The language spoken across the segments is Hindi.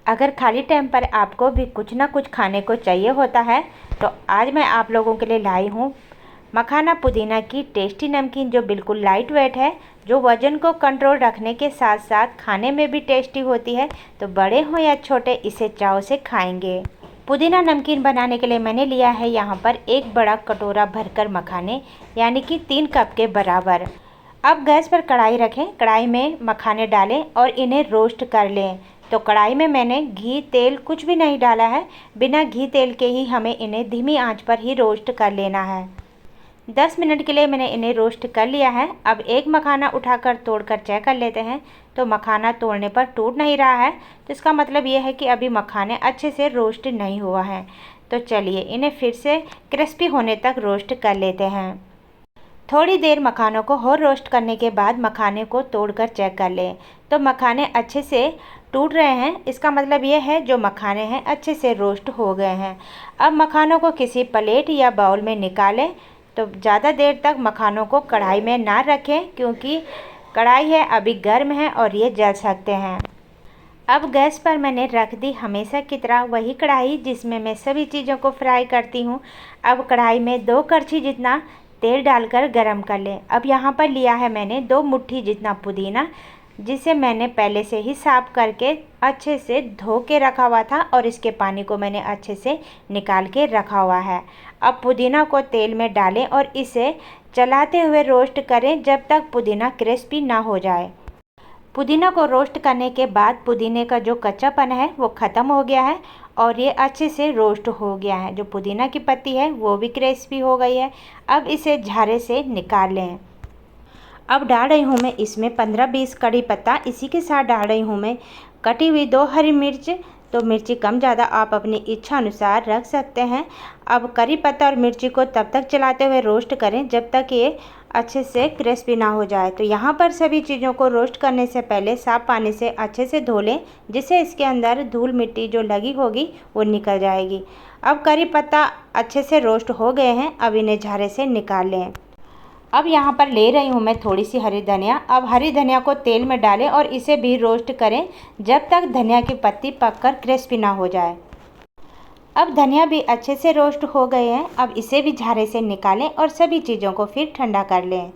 अगर खाली टाइम पर आपको भी कुछ ना कुछ खाने को चाहिए होता है तो आज मैं आप लोगों के लिए लाई हूँ मखाना पुदीना की टेस्टी नमकीन, जो बिल्कुल लाइट वेट है, जो वज़न को कंट्रोल रखने के साथ साथ खाने में भी टेस्टी होती है। तो बड़े हों या छोटे इसे चाव से खाएंगे। पुदीना नमकीन बनाने के लिए मैंने लिया है यहाँ पर एक बड़ा कटोरा भरकर मखाने, यानी कि 3 कप के बराबर। अब गैस पर कढ़ाई रखें, कढ़ाई में मखाने डालें और इन्हें रोस्ट कर लें। तो कढ़ाई में मैंने घी तेल कुछ भी नहीं डाला है, बिना घी तेल के ही हमें इन्हें धीमी आंच पर ही रोस्ट कर लेना है। 10 मिनट के लिए मैंने इन्हें रोस्ट कर लिया है। अब एक मखाना उठाकर तोड़कर चेक कर लेते हैं। तो मखाना तोड़ने पर टूट नहीं रहा है, तो इसका मतलब ये है कि अभी मखाने अच्छे से रोस्ट नहीं हुआ है। तो चलिए इन्हें फिर से क्रिस्पी होने तक रोस्ट कर लेते हैं। थोड़ी देर मखानों को और रोस्ट करने के बाद मखाने को तोड़कर चेक कर लें। तो मखाने अच्छे से टूट रहे हैं, इसका मतलब ये है जो मखाने हैं अच्छे से रोस्ट हो गए हैं। अब मखानों को किसी प्लेट या बाउल में निकालें। तो ज़्यादा देर तक मखानों को कढ़ाई में ना रखें, क्योंकि कढ़ाई है अभी गर्म है और ये जल सकते हैं। अब गैस पर मैंने रख दी हमेशा की तरह वही कढ़ाई जिसमें मैं सभी चीज़ों को फ्राई करती हूँ। अब कढ़ाई में 2 कड़छी जितना तेल डालकर गरम कर लें। अब यहाँ पर लिया है मैंने 2 मुट्ठी जितना पुदीना, जिसे मैंने पहले से ही साफ़ करके अच्छे से धो के रखा हुआ था और इसके पानी को मैंने अच्छे से निकाल के रखा हुआ है। अब पुदीना को तेल में डालें और इसे चलाते हुए रोस्ट करें जब तक पुदीना क्रिस्पी ना हो जाए। पुदीना को रोस्ट करने के बाद पुदीने का जो कच्चापन है वो ख़त्म हो गया है और ये अच्छे से रोस्ट हो गया है। जो पुदीना की पत्ती है वो भी क्रिस्पी हो गई है। अब इसे झारे से निकाल लें। अब डाल रही हूँ मैं इसमें 15-20 कड़ी पत्ता, इसी के साथ डाल रही हूँ मैं कटी हुई 2 हरी मिर्च। तो मिर्ची कम ज़्यादा आप अपनी इच्छा अनुसार रख सकते हैं। अब करी पत्ता और मिर्ची को तब तक चलाते हुए रोस्ट करें जब तक ये अच्छे से क्रिस्पी ना हो जाए। तो यहाँ पर सभी चीज़ों को रोस्ट करने से पहले साफ़ पानी से अच्छे से धो लें, जिससे इसके अंदर धूल मिट्टी जो लगी होगी वो निकल जाएगी। अब करी पत्ता अच्छे से रोस्ट हो गए हैं, अब इन्हें झारे से निकाल लें। अब यहाँ पर ले रही हूँ मैं थोड़ी सी हरी धनिया। अब हरी धनिया को तेल में डालें और इसे भी रोस्ट करें जब तक धनिया की पत्ती पककर क्रिस्पी ना हो जाए। अब धनिया भी अच्छे से रोस्ट हो गए हैं, अब इसे भी झारे से निकालें और सभी चीज़ों को फिर ठंडा कर लें।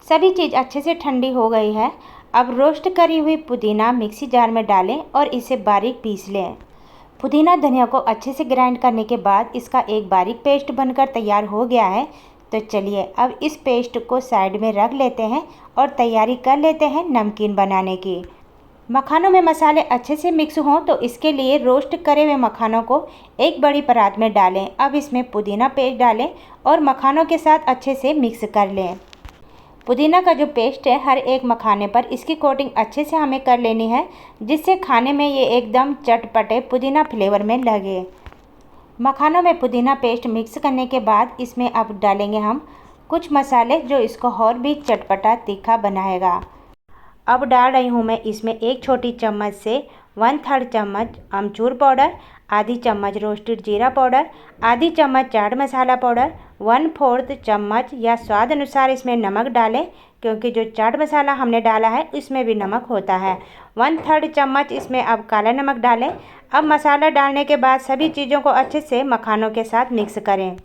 सभी चीज़ अच्छे से ठंडी हो गई है। अब रोस्ट करी हुई पुदीना मिक्सी जार में डालें और इसे बारीक पीस लें। पुदीना धनिया को अच्छे से ग्राइंड करने के बाद इसका एक बारीक पेस्ट बनकर तैयार हो गया है। तो चलिए अब इस पेस्ट को साइड में रख लेते हैं और तैयारी कर लेते हैं नमकीन बनाने की। मखानों में मसाले अच्छे से मिक्स हों तो इसके लिए रोस्ट करे हुए मखानों को एक बड़ी परात में डालें। अब इसमें पुदीना पेस्ट डालें और मखानों के साथ अच्छे से मिक्स कर लें। पुदीना का जो पेस्ट है हर एक मखाने पर इसकी कोटिंग अच्छे से हमें कर लेनी है, जिससे खाने में ये एकदम चटपटे पुदीना फ्लेवर में लगे। मखानों में पुदीना पेस्ट मिक्स करने के बाद इसमें अब डालेंगे हम कुछ मसाले जो इसको और भी चटपटा तीखा बनाएगा। अब डाल रही हूँ मैं इसमें 1 छोटी चम्मच से 1/3 चम्मच अमचूर पाउडर, आधी चम्मच रोस्टेड जीरा पाउडर, आधी चम्मच चाट मसाला पाउडर, 1/4 चम्मच या स्वाद अनुसार इसमें नमक डालें, क्योंकि जो चाट मसाला हमने डाला है इसमें भी नमक होता है। 1/3 चम्मच इसमें अब काला नमक डालें। अब मसाला डालने के बाद सभी चीज़ों को अच्छे से मखानों के साथ मिक्स करें।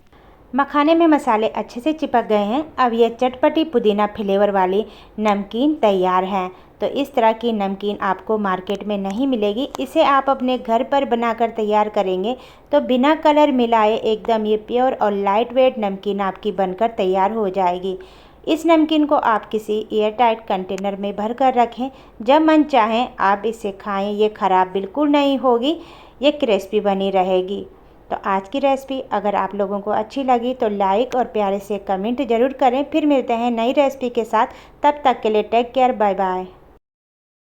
मखाने में मसाले अच्छे से चिपक गए हैं। अब ये चटपटी पुदीना फ्लेवर वाली नमकीन तैयार है। तो इस तरह की नमकीन आपको मार्केट में नहीं मिलेगी। इसे आप अपने घर पर बनाकर तैयार करेंगे तो बिना कलर मिलाए एकदम ये प्योर और लाइट वेट नमकीन आपकी बनकर तैयार हो जाएगी। इस नमकीन को आप किसी एयर टाइट कंटेनर में भर कर रखें, जब मन चाहें आप इसे खाएं। ये ख़राब बिल्कुल नहीं होगी, ये क्रिस्पी बनी रहेगी। तो आज की रेसिपी अगर आप लोगों को अच्छी लगी तो लाइक और प्यारे से कमेंट ज़रूर करें। फिर मिलते हैं नई रेसिपी के साथ, तब तक के लिए टेक केयर, बाय बाय।